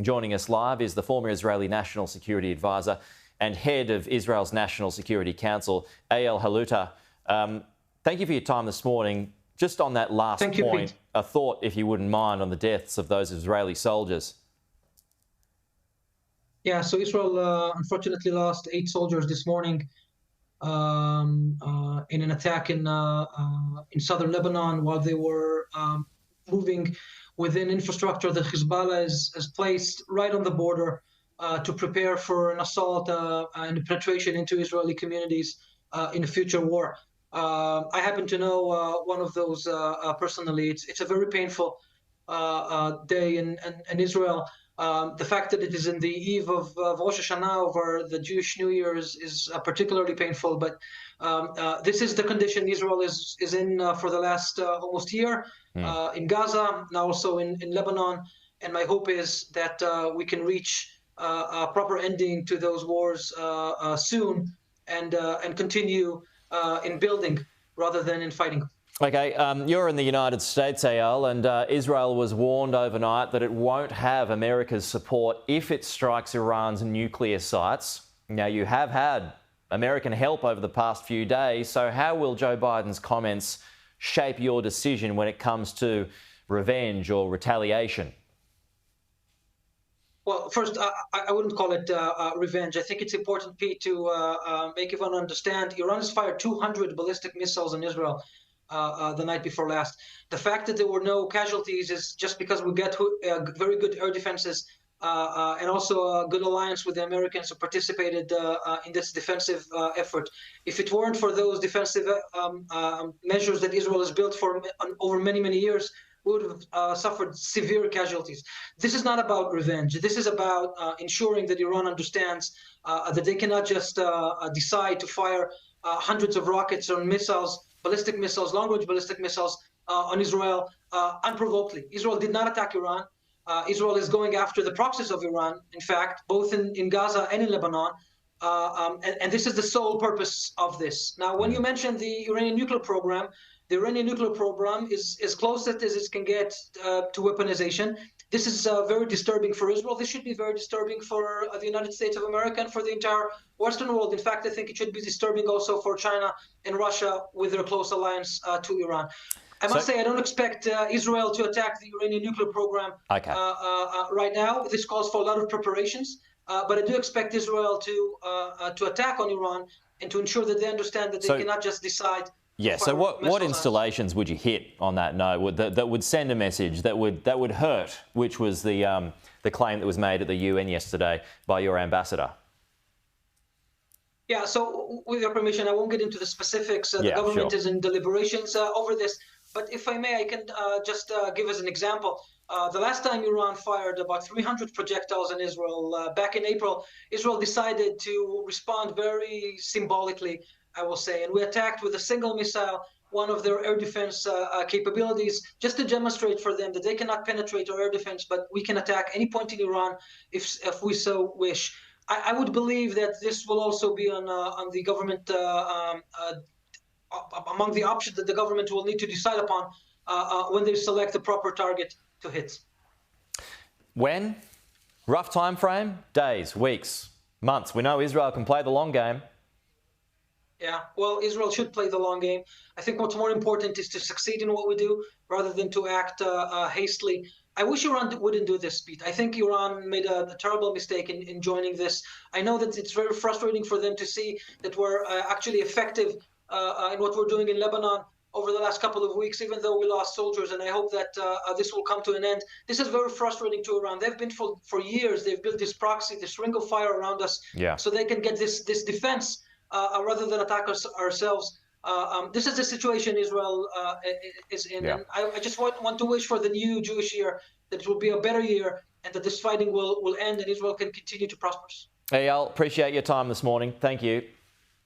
Joining us live is the former Israeli National Security Advisor and head of Israel's National Security Council, Eyal Hulata. Thank you for your time this morning. Just on that last point, a thought, if you wouldn't mind, on the deaths of those Israeli soldiers. Yeah, so Israel unfortunately lost 8 soldiers this morning in an attack in southern Lebanon while they were moving within infrastructure that Hezbollah has placed right on the border to prepare for an assault and penetration into Israeli communities in a future war. I happen to know one of those personally. It's a very painful day in Israel. The fact that it is in the eve of Rosh Hashanah, over the Jewish New Year, is particularly painful. But this is the condition Israel is in for the last almost year in Gaza, now also in Lebanon. And my hope is that we can reach a proper ending to those wars soon and continue in building rather than in fighting. Okay, you're in the United States, Eyal, and Israel was warned overnight that it won't have America's support if it strikes Iran's nuclear sites. Now, you have had American help over the past few days, so how will Joe Biden's comments shape your decision when it comes to revenge or retaliation? Well, first, I wouldn't call it revenge. I think it's important, Pete, to make everyone understand Iran has fired 200 ballistic missiles on Israel the night before last. The fact that there were no casualties is just because we get very good air defenses and also a good alliance with the Americans who participated in this defensive effort. If it weren't for those defensive measures that Israel has built for over many, many years, we would have suffered severe casualties. This is not about revenge. This is about ensuring that Iran understands that they cannot just decide to fire hundreds of rockets or missiles, ballistic missiles, long-range ballistic missiles on Israel unprovokedly. Israel did not attack Iran. Israel is going after the proxies of Iran, in fact, both in Gaza and in Lebanon. And this is the sole purpose of this. Now, when you mentioned the Iranian nuclear program, the Iranian nuclear program is as close as it can get to weaponization. This is very disturbing for Israel. This should be very disturbing for the United States of America and for the entire Western world. In fact, I think it should be disturbing also for China and Russia with their close alliance to Iran. I must say, I don't expect Israel to attack the Iranian nuclear program right now. This calls for a lot of preparations. But I do expect Israel to attack on Iran and to ensure that they understand that they cannot just decide. Yeah. So what installations would you hit on that note that would send a message that would hurt, which was the claim that was made at the UN yesterday by your ambassador? Yeah. So with your permission, I won't get into the specifics. The government is in deliberations over this. But if I may, I can just give as an example. The last time Iran fired about 300 projectiles on Israel back in April, Israel decided to respond very symbolically, I will say. And we attacked with a single missile one of their air defense capabilities, just to demonstrate for them that they cannot penetrate our air defense, but we can attack any point in Iran if we so wish. I would believe that this will also be on the government, among the options that the government will need to decide upon when they select the proper target to hit. When? Rough time frame? Days, weeks, months. We know Israel can play the long game. Yeah, well, Israel should play the long game. I think what's more important is to succeed in what we do rather than to act hastily. I wish Iran wouldn't do this, Pete. I think Iran made a terrible mistake in joining this. I know that it's very frustrating for them to see that we're actually effective in what we're doing in Lebanon over the last couple of weeks, even though we lost soldiers, and I hope that this will come to an end. This is very frustrating to Iran. They've been for years, they've built this proxy, this ring of fire around us, so they can get this defense rather than attack us ourselves. This is the situation Israel is in. And I just want to wish for the new Jewish year that it will be a better year and that this fighting will end and Israel can continue to prosper. Eyal, appreciate your time this morning. Thank you.